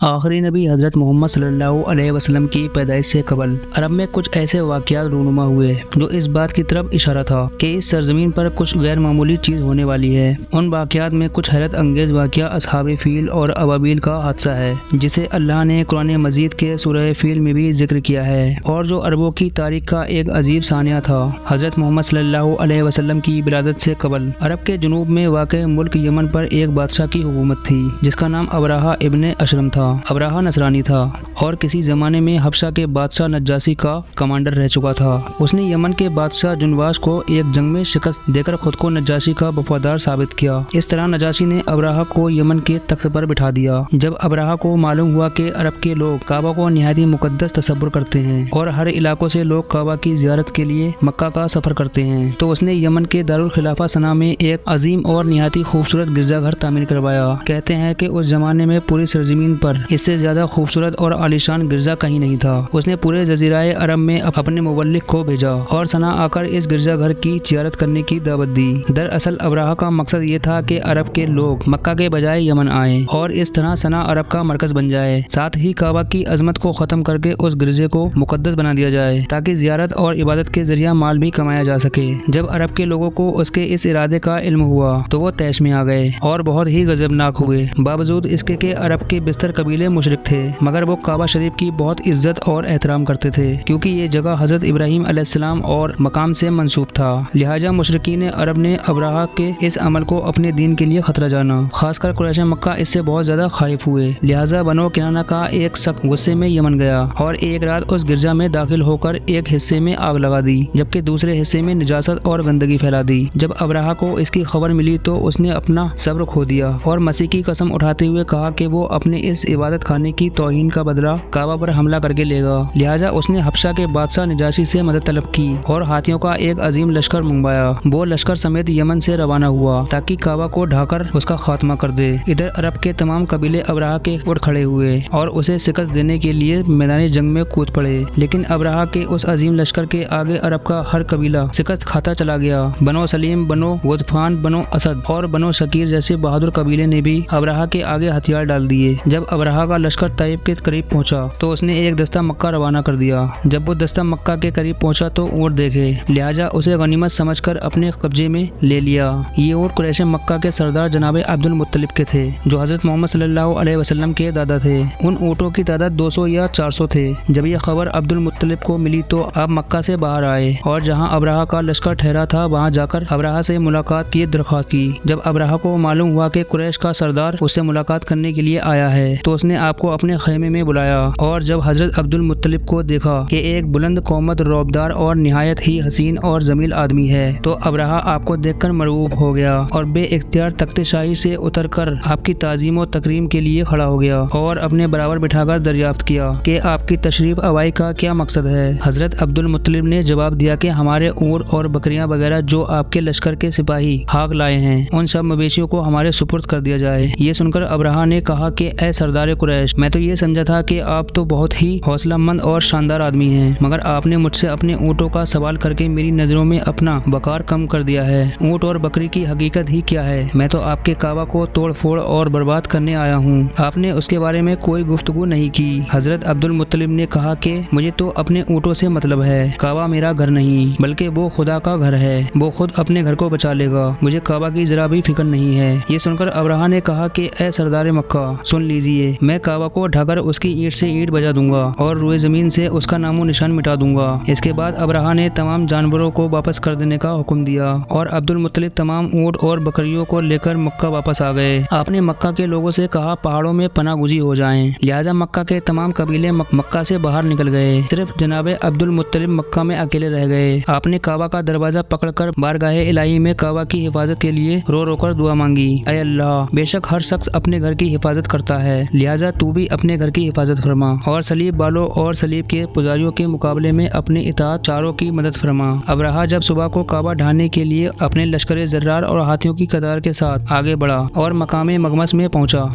آخری نبی حضرت محمد صلی اللہ علیہ وسلم کی پیدائش سے قبل عرب میں کچھ ایسے واقعات رونما ہوئے جو اس بات کی طرف اشارہ تھا کہ اس سرزمین پر کچھ غیر معمولی چیز ہونے والی ہے۔ ان واقعات میں کچھ حیرت انگیز واقعہ اصحاب فیل اور ابابیل کا حادثہ ہے، جسے اللہ نے قرآن مجید کے سورہ فیل میں بھی ذکر کیا ہے اور جو عربوں کی تاریخ کا ایک عجیب ثانیہ تھا۔ حضرت محمد صلی اللہ علیہ وسلم کی ولادت سے قبل عرب کے جنوب میں واقع ملک یمن پر ایک بادشاہ کی حکومت تھی جس کا نام ابرہہ ابن اشرم تھا۔ ابرہہ نصرانی تھا اور کسی زمانے میں حبشہ کے بادشاہ نجاشی کا کمانڈر رہ چکا تھا۔ اس نے یمن کے بادشاہ جنواش کو ایک جنگ میں شکست دے کر خود کو نجاشی کا وفادار ثابت کیا۔ اس طرح نجاشی نے ابرہہ کو یمن کے تخت پر بٹھا دیا۔ جب ابرہہ کو معلوم ہوا کہ عرب کے لوگ کعبہ کو نہایت ہی مقدس تصور کرتے ہیں اور ہر علاقوں سے لوگ کعبہ کی زیارت کے لیے مکہ کا سفر کرتے ہیں، تو اس نے یمن کے دارالخلافہ صنعا میں ایک عظیم اور نہایت ہی خوبصورت گرجا گھر تعمیر کروایا۔ کہتے ہیں کہ اس زمانے میں پوری سرزمین پر اس سے زیادہ خوبصورت اور عالیشان گرجا کہیں نہیں تھا۔ اس نے پورے جزیرہ عرب میں اپنے مبلغ کو بھیجا اور صنعا آ کر اس گرجا گھر کی زیارت کرنے کی دعوت دی۔ دراصل ابرہہ کا مقصد یہ تھا کہ عرب کے لوگ مکہ کے بجائے یمن آئیں اور اس طرح صنعا عرب کا مرکز بن جائے۔ ساتھ ہی کعبہ کی عظمت کو ختم کر کے اس گرجے کو مقدس بنا دیا جائے تاکہ زیارت اور عبادت کے ذریعہ مال بھی کمایا جا سکے۔ جب عرب کے لوگوں کو اس کے اس ارادے کا علم ہوا تو وہ طیش میں آ گئے اور بہت ہی غضبناک ہوئے، باوجود اس کے کہ عرب کے بیشتر قبیلے مشرک تھے، مگر وہ کعبہ شریف کی بہت عزت اور احترام کرتے تھے کیونکہ یہ جگہ حضرت ابراہیم علیہ السلام اور مقام سے منسوب تھا۔ لہٰذا مشرکین عرب نے ابرہہ کے اس عمل کو اپنے دین کے لیے خطرہ جانا۔ خاص کر قریش مکہ اس سے بہت زیادہ خائف ہوئے، لہٰذا بنو کنانہ کا ایک شخص غصے میں یمن گیا اور ایک رات اس گرجا میں داخل ہو کر ایک حصے میں آگ لگا دی جبکہ دوسرے حصے میں نجاست اور گندگی پھیلا دی۔ جب ابرہہ کو اس کی خبر ملی تو اس نے اپنا صبر کھو دیا اور مسیح کی قسم اٹھاتے ہوئے کہا کہ وہ اپنے اس عبادت خانے کی توہین کا بدلہ کعبہ پر حملہ کر کے لے گا۔ لہٰذا اس نے حبشہ کے بادشاہ نجاشی سے مدد طلب کی اور ہاتھیوں کا ایک عظیم لشکر منگوایا۔ وہ لشکر سمیت یمن سے روانہ ہوا تاکہ کعبہ کو ڈھا کر اس کا خاتمہ کر دے۔ ادھر عرب کے تمام قبیلے ابرہہ کے اٹھ کھڑے ہوئے اور اسے شکست دینے کے لیے میدان جنگ میں کود پڑے، لیکن ابرہہ کے اس عظیم لشکر کے آگے عرب کا ہر قبیلہ شکست کھاتا چلا گیا۔ بنو سلیم، بنو غطفان، بنو اسد اور بنو شکیر جیسے بہادر قبیلے نے بھی ابرہہ کے آگے ہتھیار ڈال دیے۔ جب ابرہہ کا لشکر طائف کے قریب پہنچا تو اس نے ایک دستہ مکہ روانہ کر دیا۔ جب وہ دستہ مکہ کے قریب پہنچا تو اونٹ دیکھے، لہٰذا اسے غنیمت سمجھ کر اپنے قبضے میں لے لیا۔ یہ اونٹ قریش مکہ کے سردار جناب عبد المطلب کے تھے جو حضرت محمد صلی اللہ علیہ وسلم کے دادا تھے۔ ان اونٹوں کی تعداد 200 یا 400 تھے۔ جب یہ خبر عبد المطلب کو ملی تو آپ مکہ سے باہر آئے اور جہاں ابرہہ کا لشکر ٹھہرا تھا وہاں جا کر ابرہہ سے ملاقات کی درخواست کی۔ جب ابرہہ کو معلوم ہوا کہ قریش کا سردار اس سے ملاقات کرنے کے لیے آیا ہے تو اس نے آپ کو اپنے خیمے میں بلایا، اور جب حضرت عبد المطلب کو دیکھا کہ ایک بلند قامت، رعبدار اور نہایت ہی حسین اور جمیل آدمی ہے تو ابرہہ آپ کو دیکھ کر مرعوب ہو گیا اور بے اختیار تخت شاہی سے اتر کر آپ کی تعظیم و تکریم کے لیے کھڑا ہو گیا اور اپنے برابر بٹھا کر دریافت کیا کہ آپ کی تشریف آوری کا کیا مقصد ہے۔ حضرت عبد المطلب نے جواب دیا کہ ہمارے اونٹ اور بکریاں وغیرہ جو آپ کے لشکر کے سپاہی ہاک لائے ہیں ان سب مویشیوں کو ہمارے سپرد کر دیا جائے۔ یہ سن کر ابرہہ نے کہا کہ اے سردار قریش، میں تو یہ سمجھا تھا کہ آپ تو بہت ہی حوصلہ مند اور شاندار آدمی ہیں، مگر آپ نے مجھ سے اپنے اونٹوں کا سوال کر کے میری نظروں میں اپنا وقار کم کر دیا ہے۔ اونٹ اور بکری کی حقیقت ہی کیا ہے؟ میں تو آپ کے کعبہ کو توڑ پھوڑ اور برباد کرنے آیا ہوں، آپ نے اس کے بارے میں کوئی گفتگو نہیں کی۔ حضرت عبد المطلب نے کہا کہ مجھے تو اپنے اونٹوں سے مطلب ہے، کعبہ میرا گھر نہیں بلکہ وہ خدا کا گھر ہے، وہ خود اپنے گھر کو بچا لے گا، مجھے کعبہ کی ذرا بھی فکر نہیں ہے۔ یہ سن کر ابرہہ نے کہا کہ اے سردار مکہ، سن لیجئے، میں کعبہ کو ڈھا کر اس کی اینٹ سے اینٹ بجا دوں گا اور روئے زمین سے اس کا نام و نشان مٹا دوں گا۔ اس کے بعد ابرہہ نے تمام جانوروں کو واپس کر دینے کا حکم دیا اور عبد المطلب تمام اونٹ اور بکریوں کو لے کر مکہ واپس آ گئے۔ آپ نے مکہ کے لوگوں سے کہا پہاڑوں میں پناہ گزین ہو جائیں، لہٰذا مکہ کے تمام قبیلے مکہ سے باہر نکل گئے، صرف جناب عبد المطلب مکہ میں اکیلے رہ گئے۔ آپ نے کعبہ کا دروازہ پکڑ کر بارگاہ الہی میں کعبہ کی حفاظت کے لیے رو رو کر دعا مانگی، اے اللہ، بے شک ہر شخص اپنے گھر کی حفاظت کرتا ہے، لہٰذا تو بھی اپنے گھر کی حفاظت فرما اور صلیب بالوں اور صلیب کے پجاریوں کے مقابلے میں اپنے اطاعت چاروں کی مدد فرما۔ ابرہہ جب صبح کو کعبہ ڈھانے کے لیے اپنے لشکر زرار اور ہاتھیوں کی قطار کے ساتھ آگے بڑھا اور مقام مغمس میں پہنچا